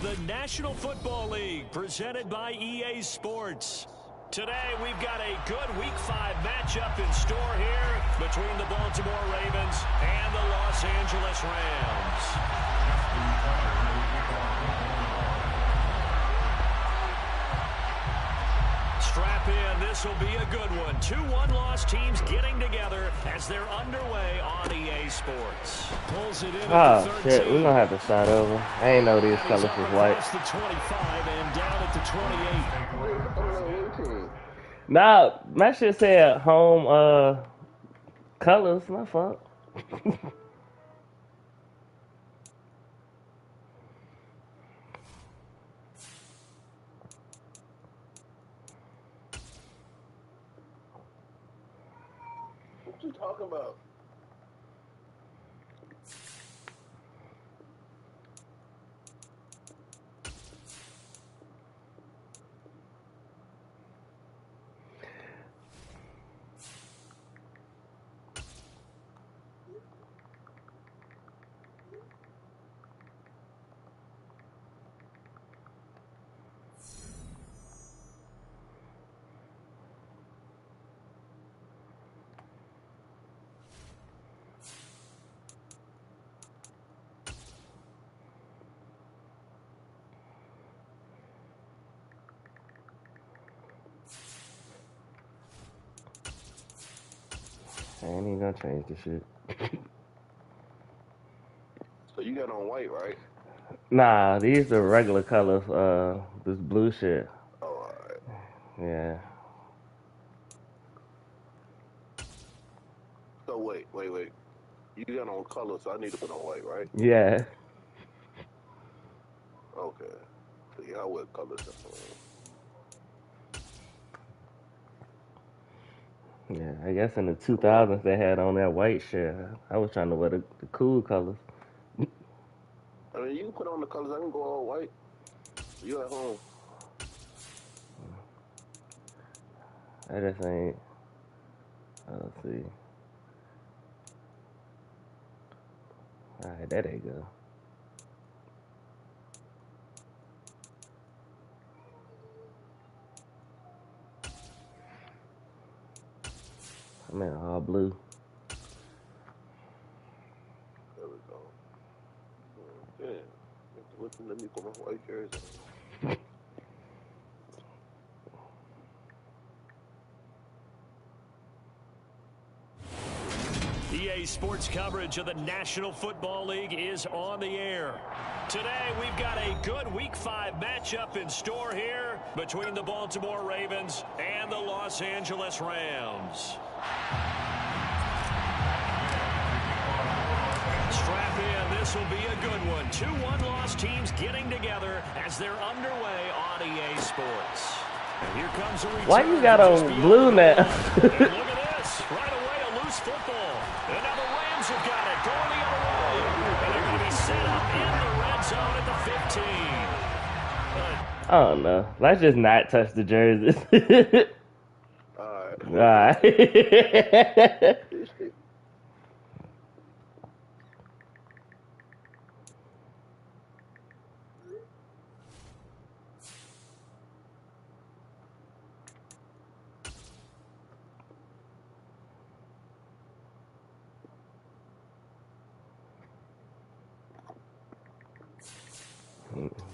the National Football League, presented by EA Sports. Today, we've got a good Week 5 matchup in store here between the Baltimore Ravens and the Los Angeles Rams. Strap in, this will be a good one. 2 one-loss teams getting together as they're underway on EA Sports. Pulls it in oh, shit, we're going to have to start over. I ain't know these colors was white. The 25 and down at the 28. Nah, my shit said home colors. My fault. What you talking about? I ain't even gonna change the shit. So you got on white, right? Nah, these are regular colors. This blue shit. Oh, alright. Yeah. So wait. You got on color, so I need to put on white, right? Yeah. Okay. So yeah, I wear colors. Yeah, I guess in the 2000s they had on that white shit. I was trying to wear the cool colors. I mean, you can put on the colors. I can go all white. You at home. I just ain't. Let's see. Alright, there they go. I'm in all blue. There we go. Yeah. Listen to me put my white jersey. EA Sports coverage of the National Football League is on the air. Today, we've got a good Week 5 matchup in store here between the Baltimore Ravens and the Los Angeles Rams. Strap in, this will be a good one. 2 one-loss teams getting together as they're underway on EA Sports. And here comes a return. Why you got on blue now? Look at this. Right away, a loose football. And now the Rams have got it going the other way. And they're going to be set up in the red zone at the 15. Oh no. Let's just not touch the jerseys. Alright. Alright.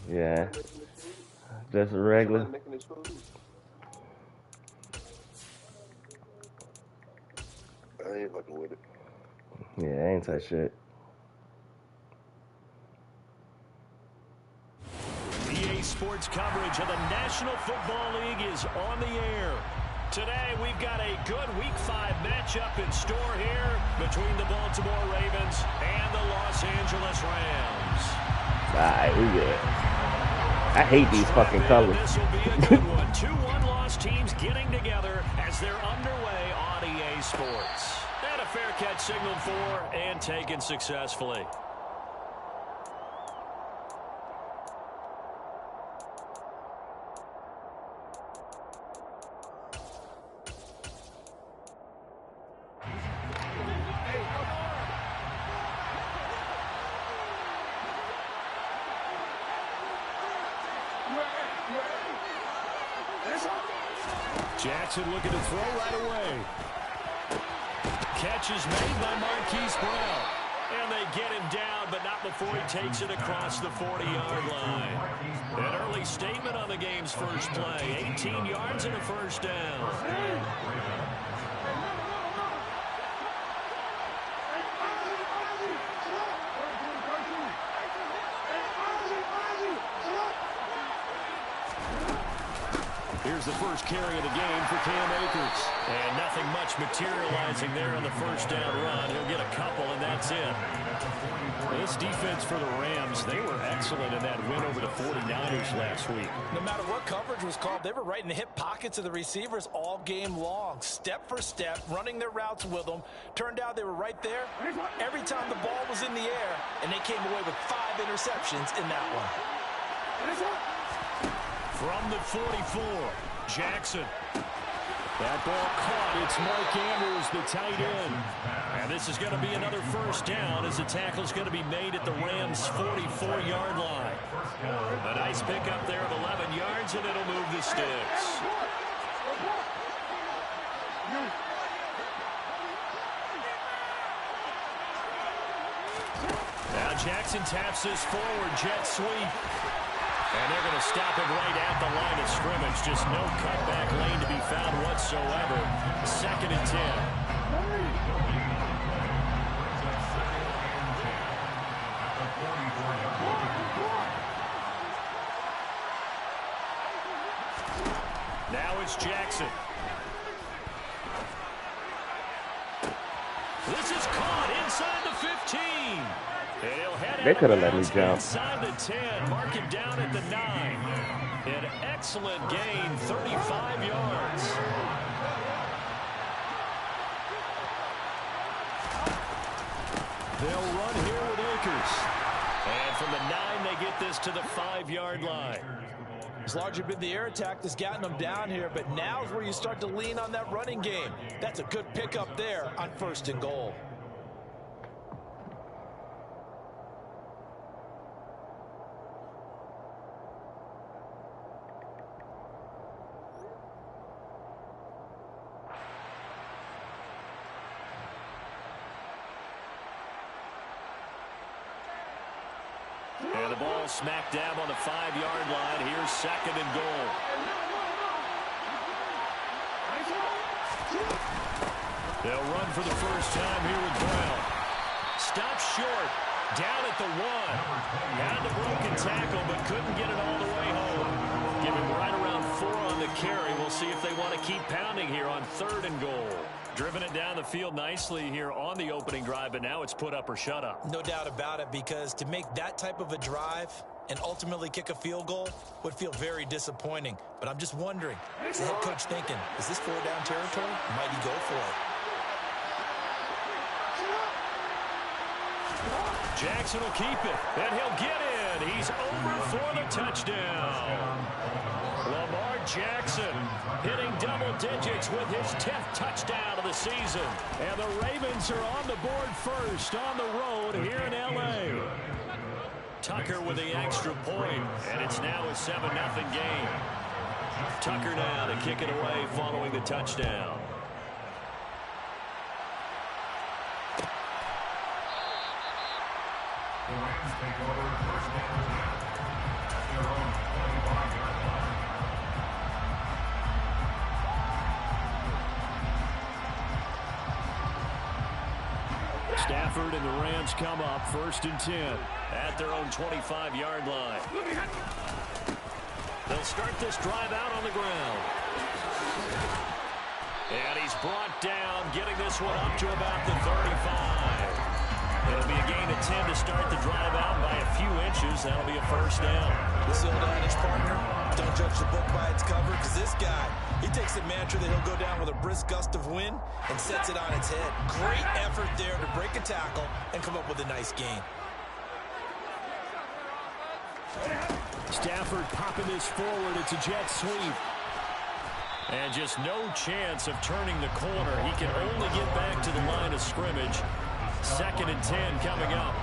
Yeah. Just regular. I ain't fucking with it. Yeah, I ain't touch shit. EA Sports coverage of the National Football League is on the air. Today, we've got a good Week 5 matchup in store here between the Baltimore Ravens and the Los Angeles Rams. Alright, we good. I hate these fucking colors. This will be a good one. 2 one-loss teams getting together as they're underway on EA Sports. And a fair catch signaled for and taken successfully. Jackson looking to throw right away. Catch is made by Marquise Brown. And they get him down, but not before he takes it across the 40-yard line. An early statement on the game's first play. 18 yards and a first down. Here's the first carry of the game for Cam Akers. And nothing much materializing there on the first down run. He'll get a couple, and that's it. This defense for the Rams, they were excellent in that win over the 49ers last week. No matter what coverage was called, they were right in the hip pockets of the receivers all game long. Step for step, running their routes with them. Turned out they were right there every time the ball was in the air, and they came away with 5 interceptions in that one. From the 44, Jackson. That ball caught. It's Mark Andrews, the tight end. And this is going to be another first down as the tackle's going to be made at the Rams' 44-yard line. A nice pickup there of 11 yards, and it'll move the sticks. Now Jackson taps this forward jet sweep. And they're going to stop him right at the line of scrimmage. Just no cutback lane to be found whatsoever. 2nd and 10. Now it's Jackson. This is caught inside the 15. They could have let me jump. Inside the 10, mark him down at the 9. An excellent gain, 35 yards. They'll run here with Akers. And from the 9, they get this to the 5-yard line. It's largely been the air attack that's gotten them down here, but now's where you start to lean on that running game. That's a good pickup there on 1st and goal. And the ball smack dab on the 5-yard line. Here's 2nd and goal. They'll run for the first time here with Brown. Stop short. Down at the 1. Had the broken tackle, but couldn't get it all the way home. Give him right around 4 on the carry. We'll see if they want to keep pounding here on 3rd and goal. Driven it down the field nicely here on the opening drive, but now it's put up or shut up. No doubt about it, because to make that type of a drive and ultimately kick a field goal would feel very disappointing. But I'm just wondering, is the head coach thinking, is this 4-down territory? Might he go for it? Jackson will keep it, and he'll get in. He's over for the touchdown. Lamar Jackson hitting double digits with his 10th touchdown of the season. And the Ravens are on the board first on the road here in L.A. Tucker with the extra point, and it's now a 7-0 game. Tucker now to kick it away following the touchdown. The Rams take over 1st and 10 at their own 25-yard line. Stafford and the Rams come up 1st and 10 at their own 25-yard line. They'll start this drive out on the ground. And he's brought down, getting this one up to about the 35. It'll be a gain of 10 to start the drive out by a few inches. That'll be a first down. This old adage, partner, don't judge the book by its cover, because this guy, he takes the mantra that he'll go down with a brisk gust of wind and sets it on its head. Great effort there to break a tackle and come up with a nice gain. Stafford popping this forward. It's a jet sweep. And just no chance of turning the corner. He can only get back to the line of scrimmage. 2nd and 10 coming up.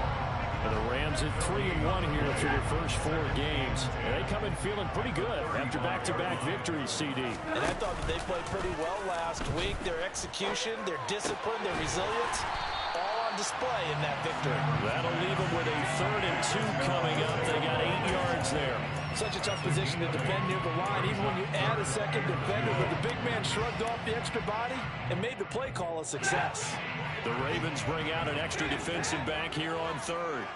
And the Rams at 3-1 here through their first 4 games. And they come in feeling pretty good after back-to-back victories, CD. And I thought that they played pretty well last week. Their execution, their discipline, their resilience, all on display in that victory. That'll leave them with a 3rd and 2 coming up. They got 8 yards there. Such a tough position to defend near the line, even when you add a second defender. But the big man shrugged off the extra body and made the play call a success. The Ravens bring out an extra defensive back here on 3rd.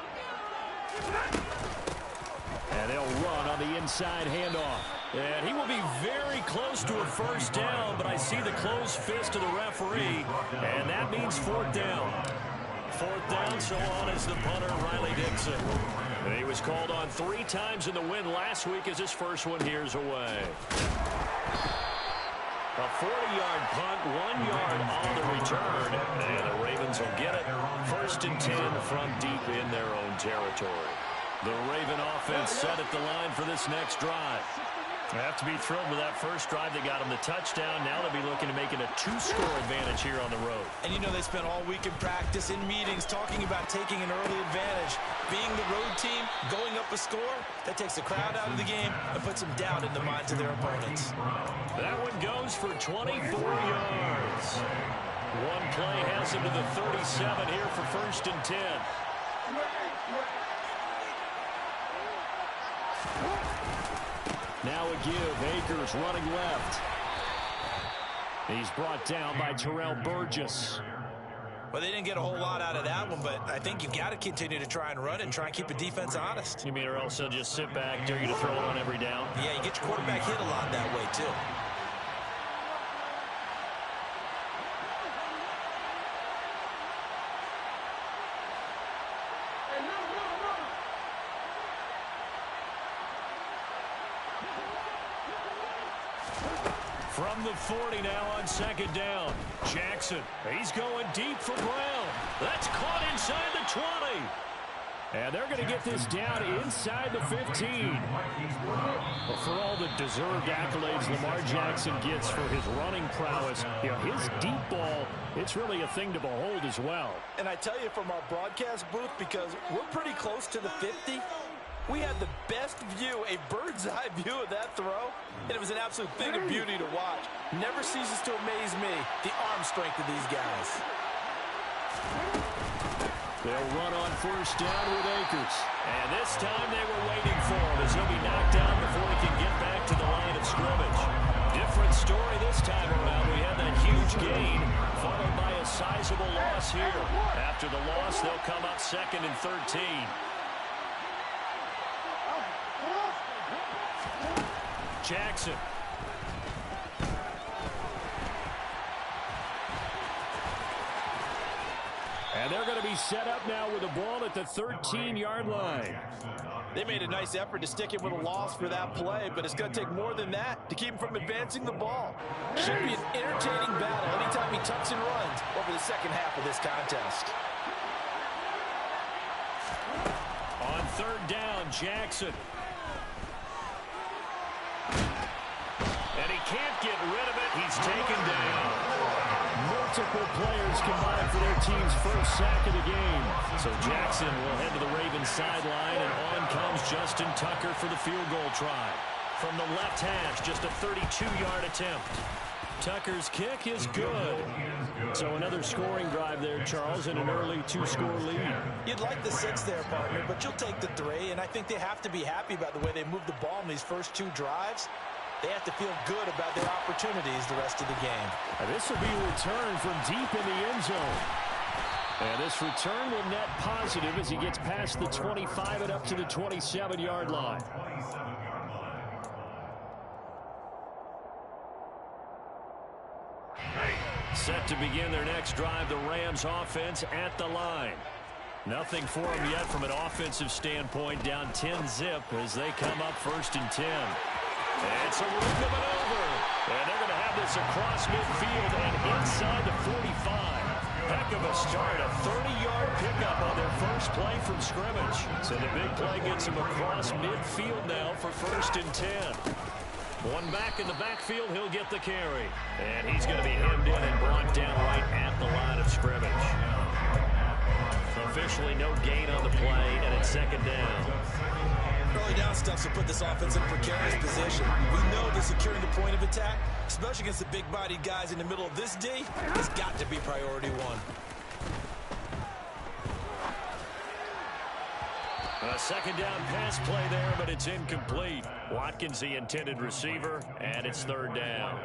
And they'll run on the inside handoff. And he will be very close to a first down, but I see the closed fist of the referee, and that means 4th down. 4th down, so on is the punter, Riley Dixon. And he was called on 3 times in the win last week as his first one here's away. A 40-yard punt, 1 yard on the return, and the Ravens will get it. 1st and 10 from deep in their own territory. The Raven offense set at the line for this next drive. They have to be thrilled with that first drive. They got them the touchdown. Now they'll be looking to make it a 2-score advantage here on the road. And you know they spent all week in practice, in meetings, talking about taking an early advantage. Being the road team, going up a score, that takes the crowd out of the game and puts them down in the minds of their opponents. That one goes for 24 yards. One play has him to the 37 here for 1st and 10. Now a give. Akers running left. He's brought down by Terrell Burgess. Well, they didn't get a whole lot out of that one, but I think you've got to continue to try and run and try and keep the defense honest. You mean or else they'll just sit back, dare you to throw it on every down? Yeah, you get your quarterback hit a lot that way, too. From the 40 now on 2nd down. Jackson, he's going deep for Brown. That's caught inside the 20. And they're going to get this down inside the 15. Well, for all the deserved accolades Lamar Jackson gets for his running prowess, you know, his deep ball, it's really a thing to behold as well. And I tell you from our broadcast booth, because we're pretty close to the 50, we had the best view, a bird's-eye view of that throw, and it was an absolute thing of beauty to watch. Never ceases to amaze me, the arm strength of these guys. They'll run on 1st down with Akers. And this time they were waiting for him as he'll be knocked down before he can get back to the line of scrimmage. Different story this time around. We had that huge gain, followed by a sizable loss here. After the loss, they'll come up 2nd and 13. Jackson. And they're going to be set up now with the ball at the 13-yard line. They made a nice effort to stick him with a loss for that play, but it's going to take more than that to keep him from advancing the ball. Should be an entertaining battle anytime he tucks and runs over the second half of this contest. On 3rd down, Jackson. And he can't get rid of it. He's taken down. Multiple players combined for their team's first sack of the game. So Jackson will head to the Ravens sideline, and on comes Justin Tucker for the field goal try. From the left hash, just a 32-yard attempt. Tucker's kick is good. So another scoring drive there, Charles, and an early 2-score lead. You'd like the 6 there, partner, but you'll take the 3, and I think they have to be happy about the way they moved the ball in these first 2 drives. They have to feel good about their opportunities the rest of the game. And this will be a return from deep in the end zone. And this return will net positive as he gets past the 25 and up to the 27-yard line. Set to begin their next drive, the Rams offense at the line. Nothing for them yet from an offensive standpoint, down 10-zip as they come up 1st and 10. It's a look of it over. And they're going to have this across midfield and inside the 45. Heck of a start, a 30-yard pickup on their first play from scrimmage. So the big play gets them across midfield now for 1st and 10. One back in the backfield, he'll get the carry. And he's going to be hemmed in and brought down right at the line of scrimmage. Officially no gain on the play, and it's second down. Early down stuff to put this offense in a precarious position. We know that securing the point of attack, especially against the big-bodied guys in the middle of this D, has got to be priority one. A second down pass play there, but it's incomplete. Watkins, the intended receiver, and it's third down.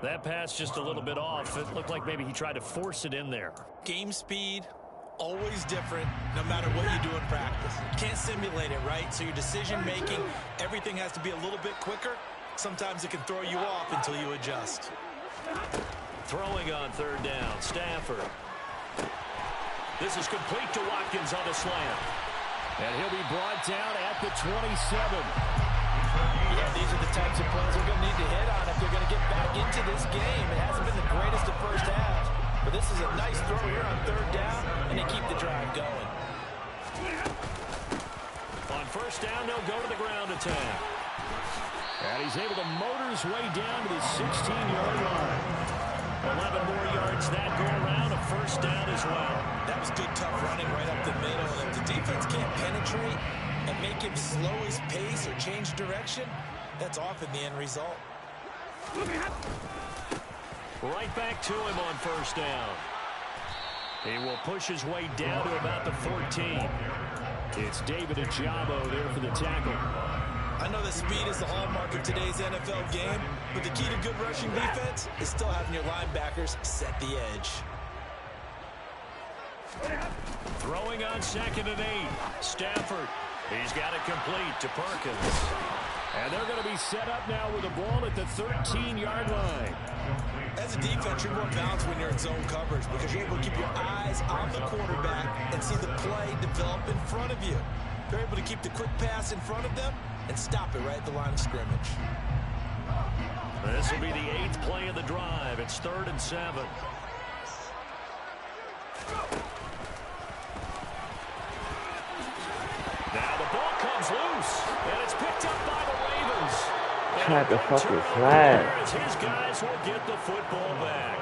That pass just a little bit off. It looked like maybe he tried to force it in there. Game speed, always different, no matter what you do in practice. You can't simulate it, right? So your decision-making, everything has to be a little bit quicker. Sometimes it can throw you off until you adjust. Throwing on third down, Stafford. This is complete to Watkins on the slant. And he'll be brought down at the 27. Yeah, these are the types of plays they're going to need to hit on if they're going to get back into this game. It hasn't been the greatest of first halves, but this is a nice throw here on third down, and they keep the drive going. On first down, they'll go to the ground attack. And he's able to motor his way down to the 16-yard line. 11 more yards that go around, a first down as well. That was good, tough running right up the middle, and if the defense can't penetrate and make him slow his pace or change direction, that's often the end result. Right back to him on first down. He will push his way down to about the 14. It's David Ajabo there for the tackle. I know that speed is the hallmark of today's NFL game, but the key to good rushing defense is still having your linebackers set the edge. Throwing on second and 8. Stafford. He's got it complete to Perkins. And they're going to be set up now with a ball at the 13-yard line. As a defense, you're more balanced when you're in zone coverage because you're able to keep your eyes on the quarterback and see the play develop in front of you. They're able to keep the quick pass in front of them and stop it right at the line of scrimmage. This will be the 8th play of the drive. It's 3rd and 7. Now the ball comes loose, and it's picked up by the Ravens. Tried to fucking slide. His guys will get the football back.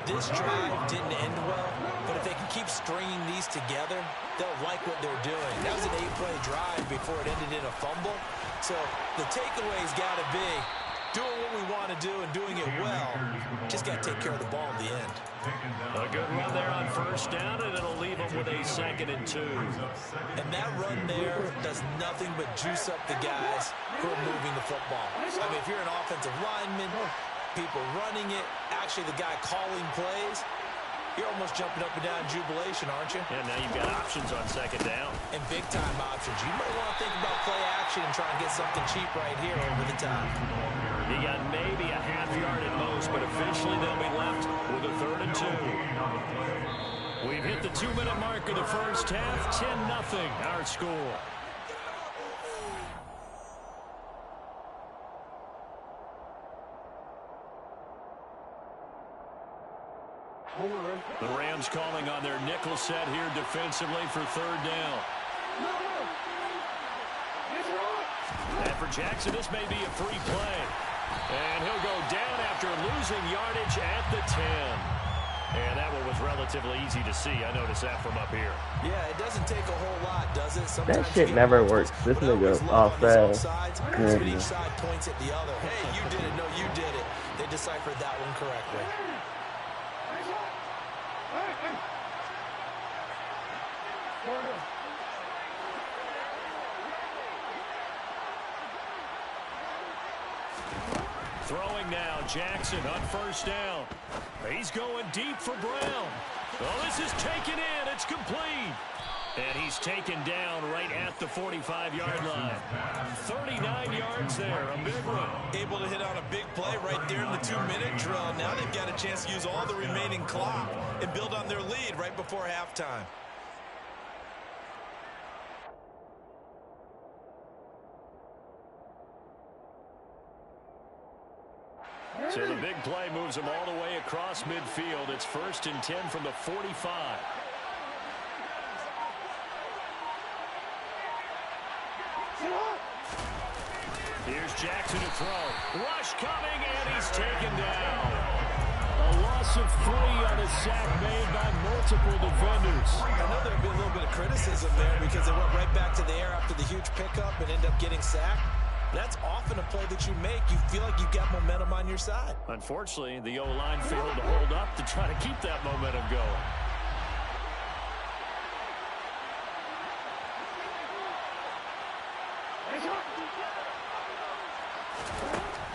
This drive didn't end well, but if they can keep stringing these together, they'll like what they're doing. That was an 8-play drive before it ended in a fumble. So the takeaway's got to be doing what we want to do and doing it well. Just got to take care of the ball in the end. A good run there on first down, and it'll leave them with a 2nd and 2. And that run there does nothing but juice up the guys who are moving the football. I mean, if you're an offensive lineman, people running it, actually the guy calling plays, you're almost jumping up and down in jubilation, aren't you? And now you've got options on second down. And big-time options. You might want to think about play action and try and get something cheap right here over the top. He got maybe a half yard at most, but officially they'll be left with a 3rd and 2. We've hit the 2-minute mark of the first half. 10-0 our score. The Rams calling on their nickel set here defensively for 3rd down. And for Jackson, this may be a free play. And he'll go down after losing yardage at the 10. And that one was relatively easy to see. I noticed that from up here. Yeah, it doesn't take a whole lot, does it? Sometimes That shit never works. This nigga offside. Each side points at the other. Hey, you did it. No, you did it. They deciphered that one correctly. Throwing now, Jackson on first down. He's going deep for Brown. Oh, this is taken in. It's complete. And he's taken down right at the 45-yard line. 39 yards there, a big one. Able to hit on a big play right there in the 2-minute drill. Now they've got a chance to use all the remaining clock and build on their lead right before halftime. So the big play moves them all the way across midfield. It's 1st and 10 from the 45. Here's Jackson to throw. Rush coming, and he's taken down. A loss of 3 on a sack made by multiple defenders. I know there'll be a little bit of criticism there because they went right back to the air after the huge pickup and end up getting sacked. That's often a play that you make. You feel like you've got momentum on your side. Unfortunately, the O-line failed to hold up to try to keep that momentum going.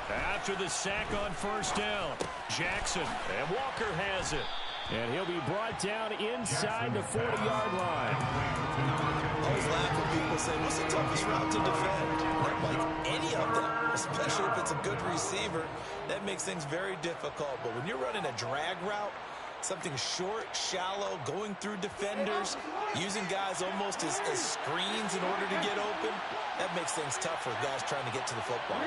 After the sack on first down, Jackson, and Walker has it. And he'll be brought down inside the 40-yard line. I always laugh when people say, what's the toughest route to defend? I'm like, any of them, especially if it's a good receiver. That makes things very difficult. But when you're running a drag route, something short, shallow, going through defenders, using guys almost as screens in order to get open, that makes things tough for guys trying to get to the football.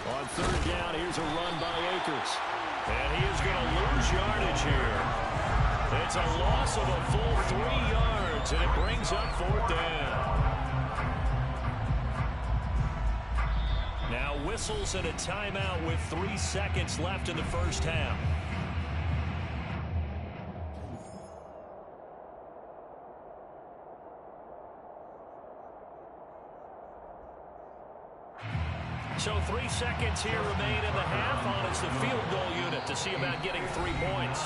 On third down, here's a run by Akers. And he is going to lose yardage here. It's a loss of a full 3 yards, and it brings up fourth down. Now whistles and a timeout with 3 seconds left in the first half. So 3 seconds here remain in the half on it's the field goal unit to see about getting 3 points.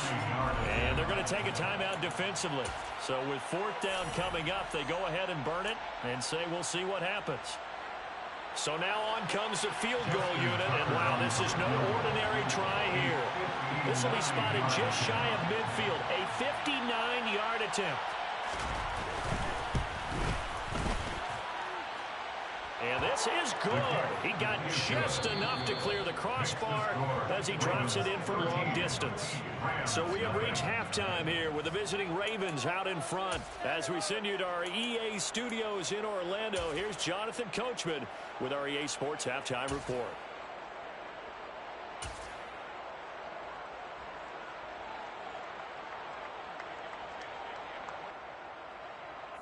And they're going to take a timeout defensively. So with fourth down coming up, they go ahead and burn it and say we'll see what happens. So now on comes the field goal unit. And wow, this is no ordinary try here. This will be spotted just shy of midfield. A 59-yard attempt. And this is good. He got just enough to clear the crossbar as he drops it in from long distance. So we have reached halftime here with the visiting Ravens out in front. As we send you to our EA studios in Orlando, here's Jonathan Coachman with our EA Sports Halftime Report.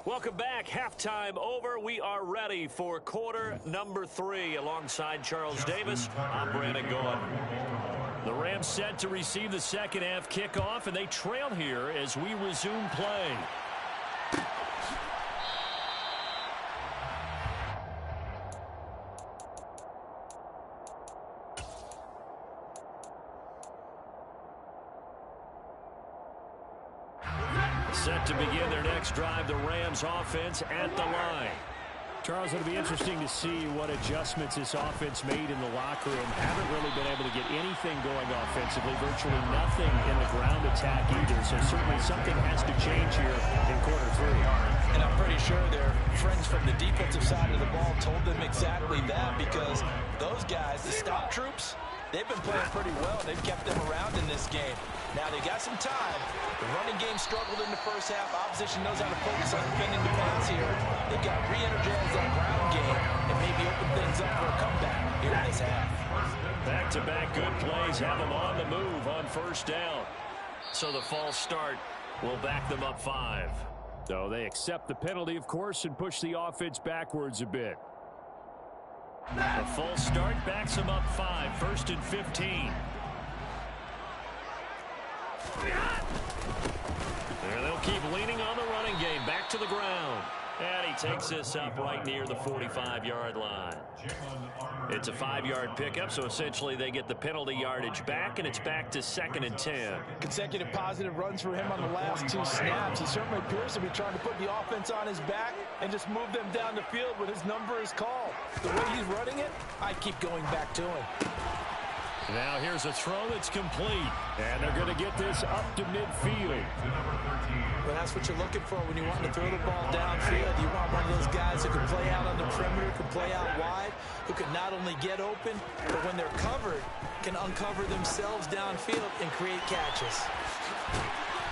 Welcome back. Halftime over. We are ready for quarter number 3. Alongside Charles Davis, I'm Brandon Gaudin. The Rams set to receive the second half kickoff, and they trail here as we resume play. Set to begin their next drive, the Rams offense at the line. Charles, it'll be interesting to see what adjustments this offense made in the locker room. Haven't really been able to get anything going offensively, virtually nothing in the ground attack either. So certainly something has to change here in quarter 3. And I'm pretty sure their friends from the defensive side of the ball told them exactly that, because those guys, the stop troops, they've been playing pretty well. They've kept them around in this game. Now they got some time. The running game struggled in the first half. Opposition knows how to focus on defending the pass here. They've got re-energized that ground game and maybe open things up for a comeback here in this half. Back-to-back good plays have them on the move on first down. So the false start will back them up 5. So they accept the penalty, of course, and push the offense backwards a bit. The false start backs them up 5. First and 15. And they'll keep leaning on the running game. Back to the ground. And he takes this up right near the 45-yard line. It's a 5-yard pickup, so essentially they get the penalty yardage back, and it's back to 2nd and 10. Consecutive positive runs for him on the last 2 snaps. He certainly appears to be trying to put the offense on his back and just move them down the field when his number is called. The way he's running it, I keep going back to him. Now here's a throw that's complete. And they're going to get this up to midfield. Well, that's what you're looking for when you want to throw the ball downfield. You want one of those guys who can play out on the perimeter, can play out wide, who can not only get open, but when they're covered, can uncover themselves downfield and create catches.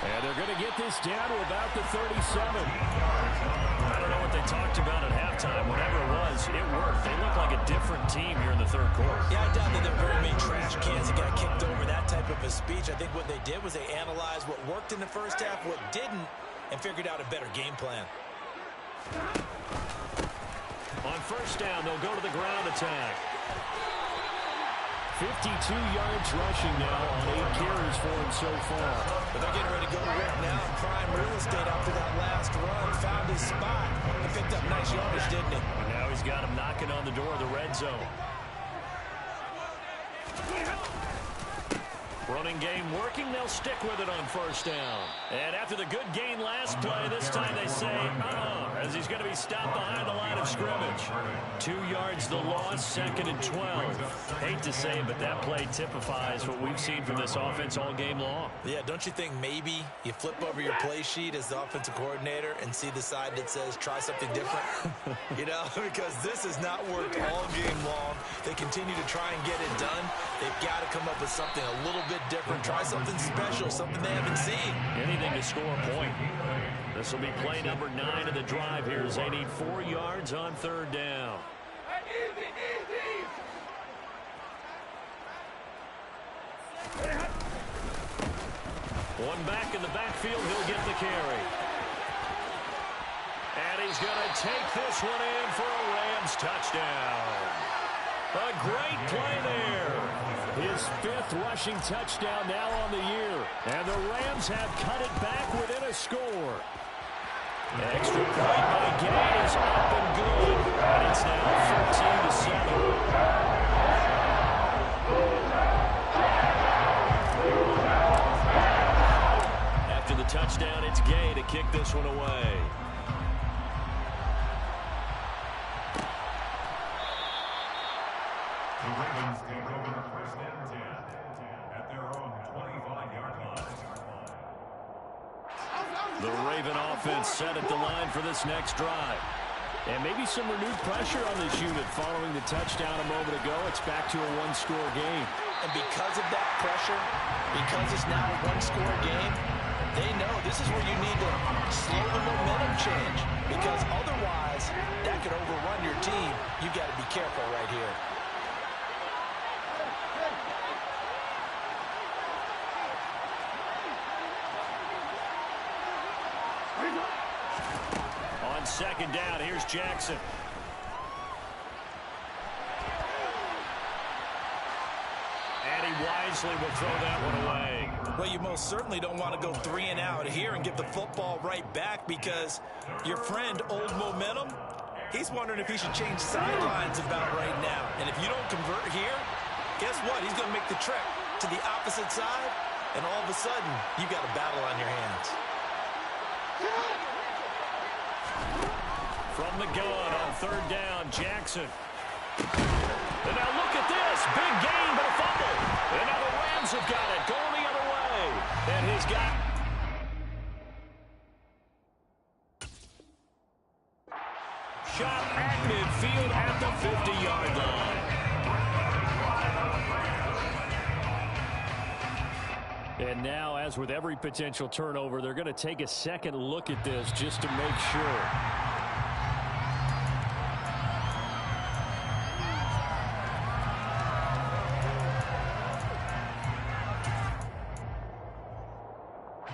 And they're going to get this down to about the 37. I don't know what they talked about at halftime. Whatever it was, it worked. They look like a different team here in the third quarter. Yeah, I doubt that there were very many trash cans that got kicked over that type of a speech. I think what they did was they analyzed what worked in the first half, what didn't, and figured out a better game plan. On first down, they'll go to the ground attack. 52 yards rushing now on 8 carries for him so far. But they're getting ready to go to work now in prime real estate after that last run. Found his spot. He picked up nice yardage, didn't he? And now he's got him knocking on the door of the red zone. Running game working. They'll stick with it on first down. And after the good gain last play, this time they say, as he's going to be stopped behind the line of scrimmage. 2 yards the loss, 2nd and 12. Hate to say it, but that play typifies what we've seen from this offense all game long. Yeah, don't you think maybe you flip over your play sheet as the offensive coordinator and see the side that says try something different? You know, because this has not worked all game long. They continue to try and get it done. They've got to come up with something a little bit different. Try something special, something they haven't seen. Anything to score a point. This will be play number 9 of the drive here as they need 4 yards on third down. One back in the backfield, he'll get the carry. And he's going to take this one in for a Rams touchdown. A great play there. His 5th rushing touchdown now on the year. And the Rams have cut it back within a score. Extra point by Gay is up and good. And it's now 14-7. After the touchdown, it's Gay to kick this one away. The Ravens take over first and 10 at their own 25-yard line. The Raven offense set at the line for this next drive. And maybe some renewed pressure on this unit following the touchdown a moment ago. It's back to a one-score game. And because of that pressure, because it's now a one-score game, they know this is where you need to slow the momentum change. Because otherwise, that could overrun your team. You've got to be careful right here. On second down, here's Jackson. And he wisely will throw that one away. Well, you most certainly don't want to go 3 and out here and give the football right back because your friend, Old Momentum, he's wondering if he should change sidelines about right now. And if you don't convert here, guess what? He's going to make the trek to the opposite side, and all of a sudden, you've got a battle on your hands. From the gun on third down, Jackson. And now look at this. Big gain, but a fumble. And now the Rams have got it. Going the other way. And he's got... shot at midfield at the 50-yard line. And now, as with every potential turnover, they're going to take a second look at this just to make sure.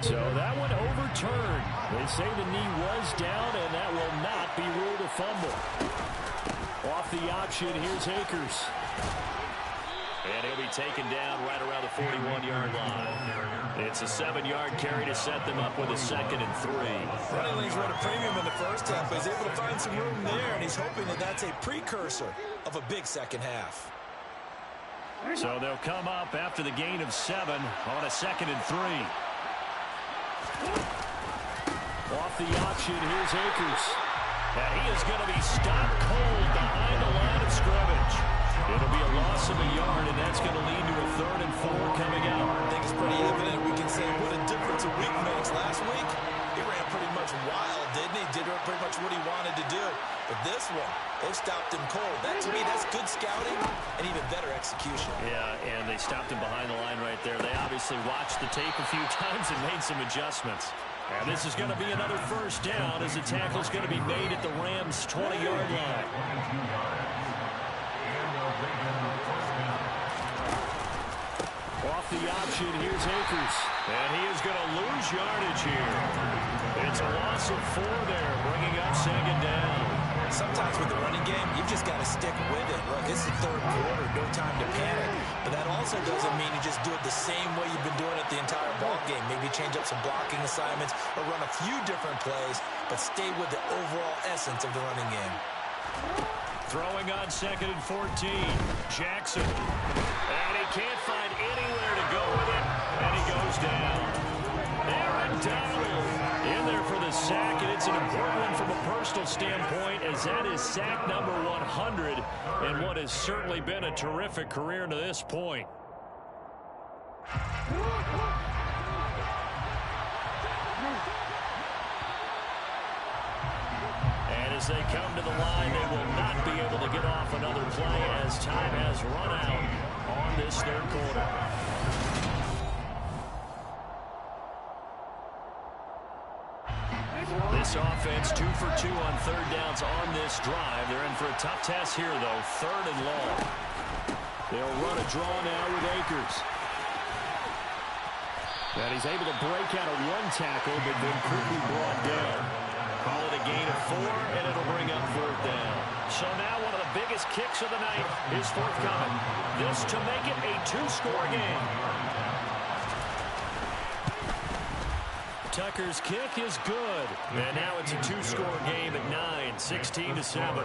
So that one overturned. They say the knee was down, and that will not be ruled a fumble. Off the option, here's Akers. And he'll be taken down right around the 41-yard line. It's a 7-yard carry to set them up with a 2nd and 3. Running lanes were at a premium in the first half, but he's able to find some room there, and he's hoping that that's a precursor of a big second half. So they'll come up after the gain of 7 on a 2nd and 3. Off the option, here's Akers. And he is going to be stopped cold behind the line of scrimmage. It'll be a loss of a yard, and that's going to lead to a 3rd and 4 coming out. I think it's pretty evident. We can say what a difference a week makes. Last week, he ran pretty much wild, didn't he? Did pretty much what he wanted to do. But this one, they stopped him cold. That, to me, that's good scouting and even better execution. Yeah, and they stopped him behind the line right there. They obviously watched the tape a few times and made some adjustments. And this is going to be another first down as the tackle's going to be made at the Rams' 20-yard line. Off the option, here's Akers. And he is going to lose yardage here. It's a loss of 4 there, bringing up 2nd down. Sometimes with the running game, you've just got to stick with it. Look, it's is the third quarter, no time to panic. But that also doesn't mean you just do it the same way you've been doing it the entire ball game. Maybe change up some blocking assignments or run a few different plays, but stay with the overall essence of the running game. Throwing on 2nd and 14. Jackson. And he can't find anywhere to go with it. And he goes down. Aaron Donald in there for the sack, and it's an important one from a personal standpoint, as that is sack number 100 and what has certainly been a terrific career to this point. And as they come to the line, they will not be able to get off another play as time has run out on this third quarter. This offense 2 for 2 on third downs on this drive. They're in for a tough test here, though. 3rd and long. They'll run a draw now with Akers. And he's able to break out of one tackle, but then quickly brought down. Call it a gain of 4, and it'll bring up 4th down. So now one of the biggest kicks of the night is forthcoming. This to make it a 2-score game. Tucker's kick is good. And now it's a 2-score game at 9, 16-7.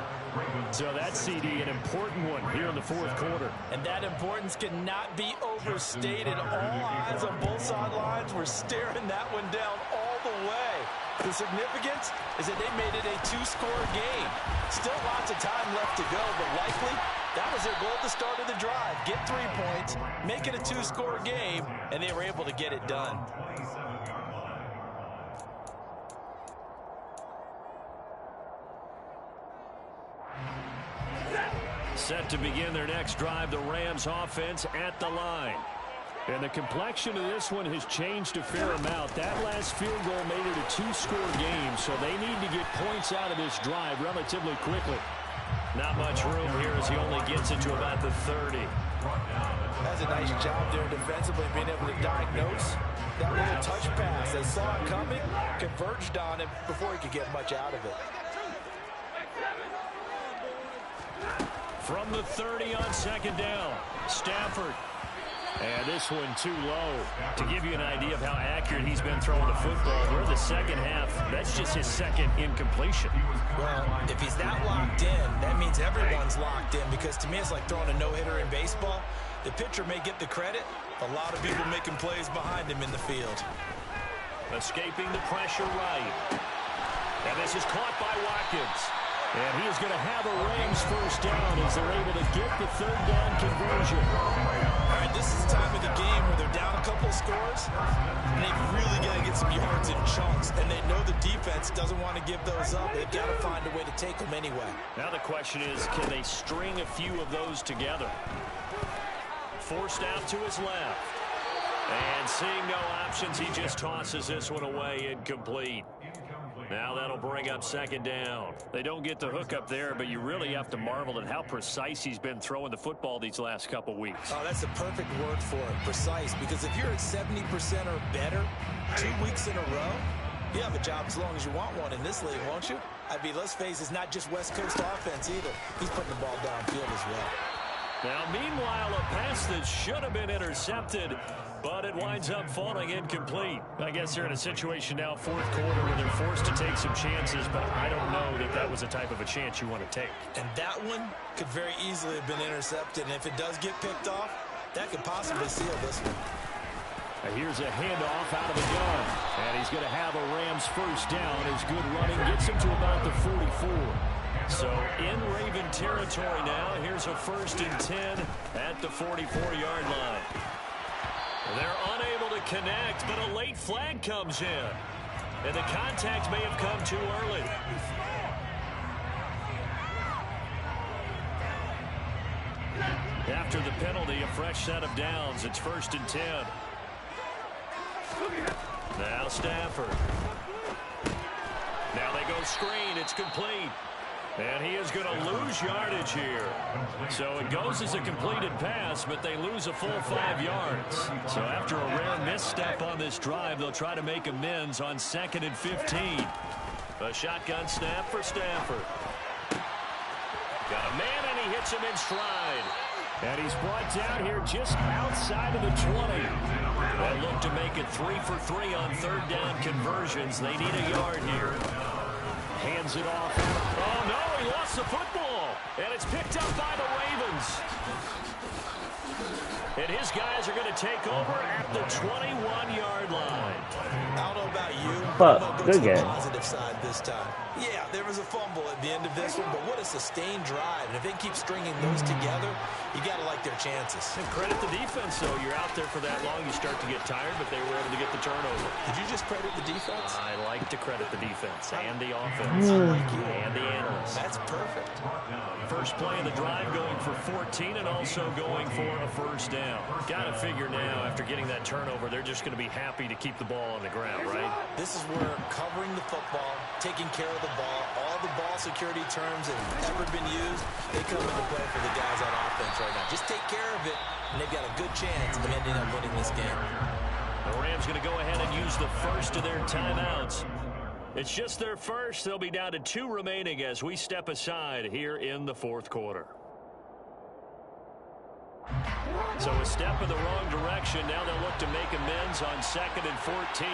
So that CD, an important one here in the 4th quarter. And that importance cannot be overstated. All eyes on both sidelines were staring that one down all the way. The significance is that they made it a 2-score game. Still lots of time left to go, but likely that was their goal at the start of the drive. Get 3 points, make it a 2-score game, and they were able to get it done. Set to begin their next drive, the Rams offense at the line. And the complexion of this one has changed a fair amount. That last field goal made it a 2-score game, so they need to get points out of this drive relatively quickly. Not much room here as he only gets it to about the 30. That's a nice job there defensively, being able to diagnose that little touch pass. They saw it coming, converged on it before he could get much out of it. From the 30 on 2nd down, Stafford. And this one too low. To give you an idea of how accurate he's been throwing the football, we're in the second half. That's just his second incompletion. Well, if he's that locked in, that means everyone's locked in, because to me it's like throwing a no-hitter in baseball. The pitcher may get the credit, a lot of people making plays behind him in the field. Escaping the pressure right. And this is caught by Watkins. And he is going to have a Rams first down as they're able to get the 3rd down conversion. All right, this is the time of the game where they're down a couple of scores, and they've really got to get some yards in chunks, and they know the defense doesn't want to give those up. They've got to find a way to take them anyway. Now the question is, can they string a few of those together? Forced out to his left. And seeing no options, he just tosses this one away, incomplete. Now that'll bring up 2nd down. They don't get the hook up there, but you really have to marvel at how precise he's been throwing the football these last couple weeks. Oh, that's the perfect word for it, precise, because if you're at 70% or better 2 weeks in a row, you have a job as long as you want one in this league, won't you? I mean, let's face it, it's not just West Coast offense either. He's putting the ball downfield as well. Now, meanwhile, a pass that should have been intercepted, but it winds up falling incomplete. I guess they're in a situation now, 4th quarter, where they're forced to take some chances, but I don't know that that was the type of a chance you want to take. And that one could very easily have been intercepted, and if it does get picked off, that could possibly seal this one. Now here's a handoff out of the gun, and he's going to have a Rams first down as good running gets him to about the 44. So in Raven territory now, here's a 1st and 10 at the 44-yard line. They're unable to connect, but a late flag comes in. And the contact may have come too early. After the penalty, a fresh set of downs. It's 1st and 10. Now Stafford. Now they go screen. It's complete. And he is going to lose yardage here. So it goes as a completed pass, but they lose a full 5 yards. So after a rare misstep on this drive, they'll try to make amends on 2nd and 15. A shotgun snap for Stafford. Got a man, and he hits gets him in stride. And he's brought down here just outside of the 20. They look to make it 3 for 3 on third down conversions. They need a yard here. Hands it off. Oh, no, he lost the football. And it's picked up by the Ravens. And his guys are going to take over at the 21-yard line. I don't know about you, but I'm going to go good to the game. positive side this time. Yeah, there was a fumble at the end of this one, but what a sustained drive. And if they keep stringing those together, you got to like their chances. And credit the defense, though. You're out there for that long, you start to get tired, but they were able to get the turnover. Did you just credit the defense? I like to credit the defense and the offense and the analysts. That's perfect. First play of the drive going for 14 and also going for a first down. Got to figure now, after getting that turnover, they're just going to be happy to keep the ball on the ground, right? This is where covering the football, taking care of the ball, all the ball security terms that have ever been used, they come into play for the guys on offense right now. Just take care of it, and they've got a good chance of ending up winning this game. The Rams going to go ahead and use the first of their timeouts. It's just their first. They'll be down to 2 remaining as we step aside here in the fourth quarter. So a step in the wrong direction. Now they'll look to make amends on 2nd and 14.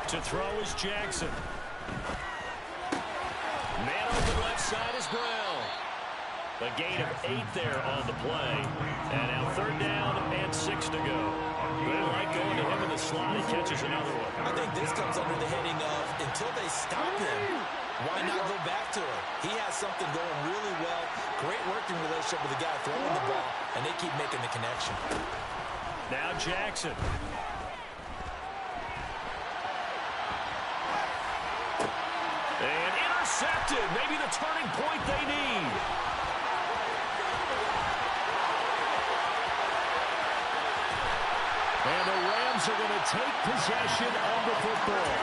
To throw is Jackson. Man on the left side is Brown. A gain of 8 there on the play. And now 3rd down and 6 to go. They like going to him in the slot. He catches another one. I think this comes under the heading of until they stop him, why not go back to it? He has something going really well. Great working relationship with the guy throwing the ball, and they keep making the connection. Now Jackson. And intercepted. Maybe the turning point they need. And the Rams are going to take possession of the football.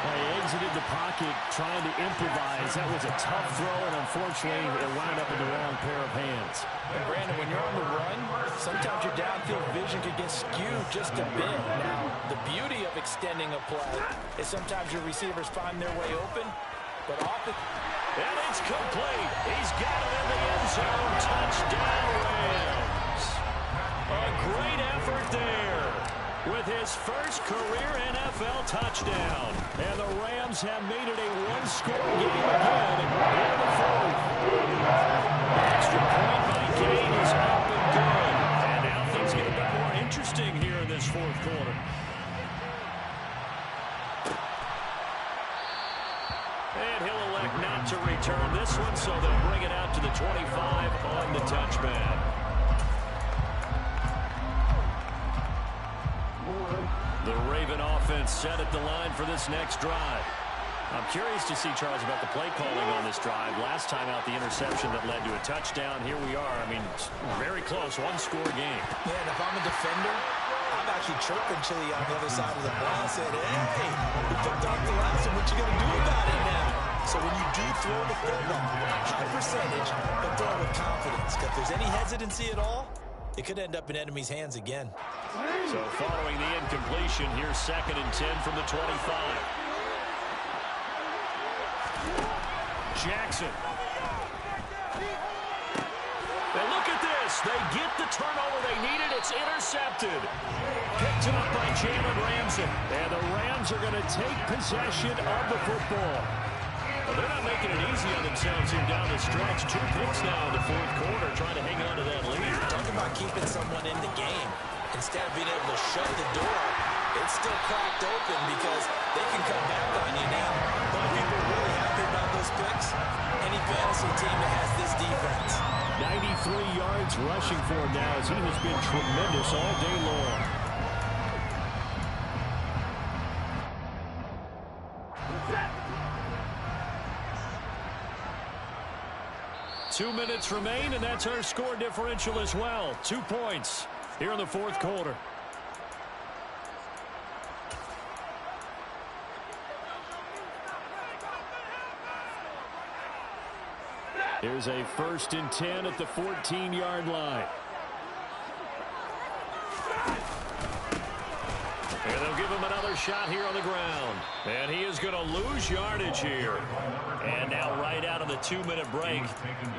They exited the pocket trying to improvise. That was a tough throw, and unfortunately, it wound up in the wrong pair of hands. And Brandon, when you're on the run, sometimes your downfield vision can get skewed just a bit. Now, the beauty of extending a play is sometimes your receivers find their way open, but often... And it's complete. He's got it in the end zone. Touchdown, Rams. A great effort there with his first career NFL touchdown. And the Rams have made it a one-score game again in the fourth. Extra point by Kane is up and good. And now things get a bit more interesting here in this fourth quarter. And he'll elect not to return this one, so they'll bring it out to the 25 on the touchback. The Raven offense set at the line for this next drive. I'm curious to see, Charles, about the play calling on this drive. Last time out, the interception that led to a touchdown. Here we are. I mean, very close, one-score game. Yeah, and if I'm a defender, I'm actually chirping Chili on the other side of the ball and said, hey, we picked off the last one. What you going to do about it now? So when you do throw the football, high percentage, but throw it with confidence. If there's any hesitancy at all, it could end up in enemy's hands again. So following the incompletion, here's 2nd and 10 from the 25. Jackson. And look at this. They get the turnover they needed. It's intercepted. Picked up by Jalen Ramsey. And the Rams are going to take possession of the football. Well, they're not making it easy on themselves here down the stretch. 2 picks now in the fourth quarter, trying to hang on to that lead. Talk about keeping someone in the game. Instead of being able to shut the door, it's still cracked open because they can come back on you now. But people are really happy about those picks. Any fantasy team that has this defense. 93 yards rushing for him now as he has been tremendous all day long. Two minutes remain, and that's our score differential as well. 2 points here in the fourth quarter. Here's a 1st and 10 at the 14-yard line. him another shot here on the ground. And he is going to lose yardage here. And now right out of the 2-minute break,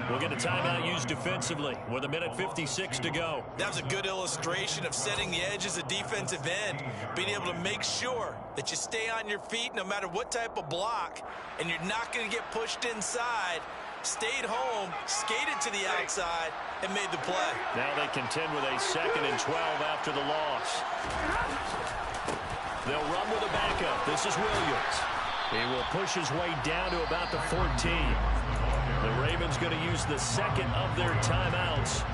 we'll get a timeout used defensively with 1:56 to go. That was a good illustration of setting the edge as a defensive end, being able to make sure that you stay on your feet no matter what type of block, and you're not going to get pushed inside. Stayed home, skated to the outside, and made the play. Now they contend with a 2nd and 12 after the loss. They'll run with a backup. This is Williams. He will push his way down to about the 14. The Ravens going to use the 2nd of their timeouts.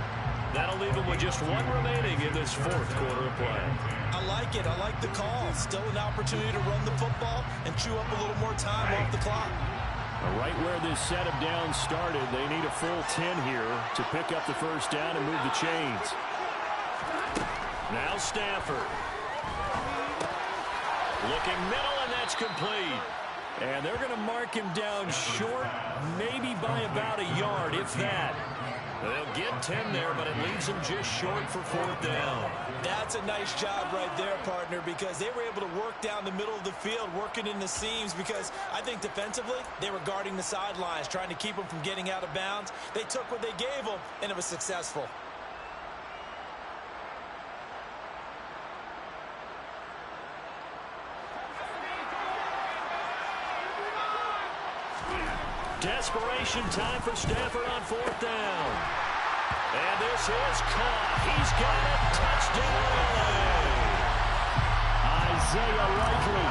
That'll leave them with just 1 remaining in this 4th quarter of play. I like it. I like the call. Still an opportunity to run the football and chew up a little more time off the clock. Right where this set of downs started, they need a full 10 here to pick up the first down and move the chains. Now Stafford. Looking middle, and that's complete. And they're going to mark him down short, maybe by about a yard, if that. They'll get 10 there, but it leaves them just short for 4th down. That's a nice job right there, partner, because they were able to work down the middle of the field, working in the seams, because I think defensively they were guarding the sidelines, trying to keep them from getting out of bounds. They took what they gave them, and it was successful. Desperation time for Stafford on 4th down. And this is caught. He's got it. Touchdown. Isaiah Likely.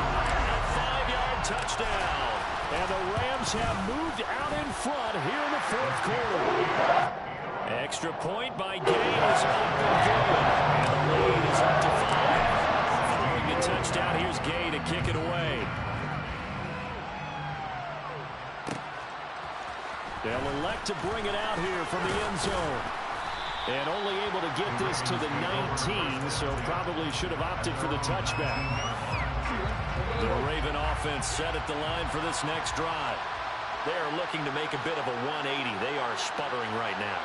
A 5-yard touchdown. And the Rams have moved out in front here in the 4th quarter. Extra point by Gay is up and good. And the lead is up to 5. Following the touchdown, here's Gay to kick it away. They'll elect to bring it out here from the end zone. And only able to get this to the 19, so probably should have opted for the touchback. The Raven offense set at the line for this next drive. They are looking to make a bit of a 180. They are sputtering right now.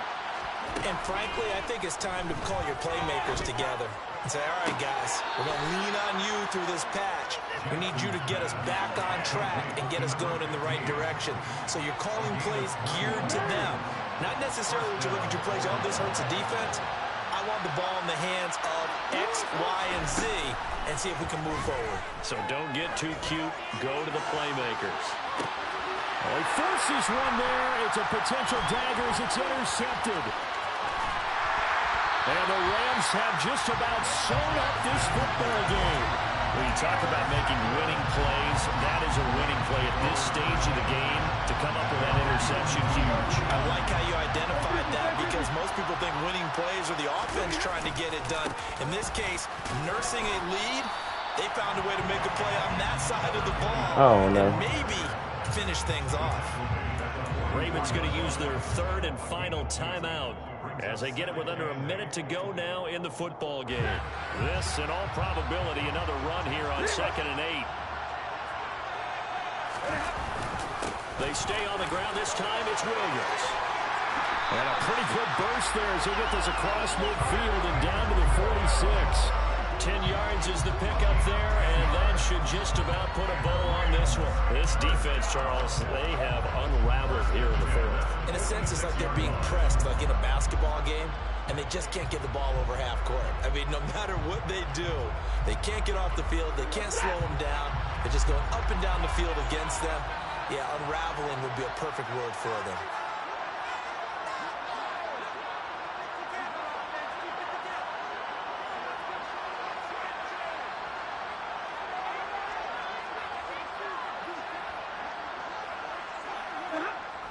And frankly, I think it's time to call your playmakers together and say, all right, guys, we're going to lean on you through this patch. We need you to get us back on track and get us going in the right direction. So you're calling plays geared to them. Not necessarily when you look at your plays, oh, this hurts the defense. I want the ball in the hands of X, Y, and Z and see if we can move forward. So don't get too cute. Go to the playmakers. Oh, he forces one there. It's a potential dagger as it's intercepted. And the Rams have just about sewn up this football game. When you talk about making winning plays, that is a winning play at this stage of the game. To come up with that interception, huge. I like how you identified that because most people think winning plays are the offense trying to get it done. In this case, nursing a lead, they found a way to make a play on that side of the ball. Oh, no. And maybe finish things off. Ravens going to use their 3rd and final timeout as they get it with under a minute to go now in the football game. This, in all probability, another run here on 2nd and 8. They stay on the ground. This time it's Williams. And a pretty good burst there as they get this across midfield and down to the 46. 10 yards is the pickup there, and that should just about put a bow on this one. This defense, Charles, they have unraveled here in the 4th. In a sense, it's like they're being pressed, like in a basketball game, and they just can't get the ball over half court. I mean, no matter what they do, they can't get off the field. They can't slow them down. They're just going up and down the field against them. Yeah, unraveling would be a perfect word for them.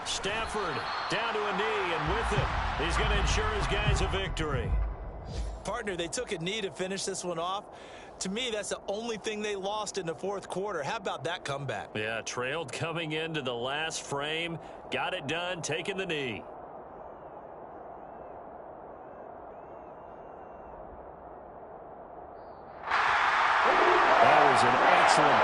Stafford down to a knee, and with it, he's going to ensure his guys a victory. Partner, they took a knee to finish this one off. To me, that's the only thing they lost in the 4th quarter. How about that comeback? Yeah, trailed coming into the last frame. Got it done, taking the knee. That was an excellent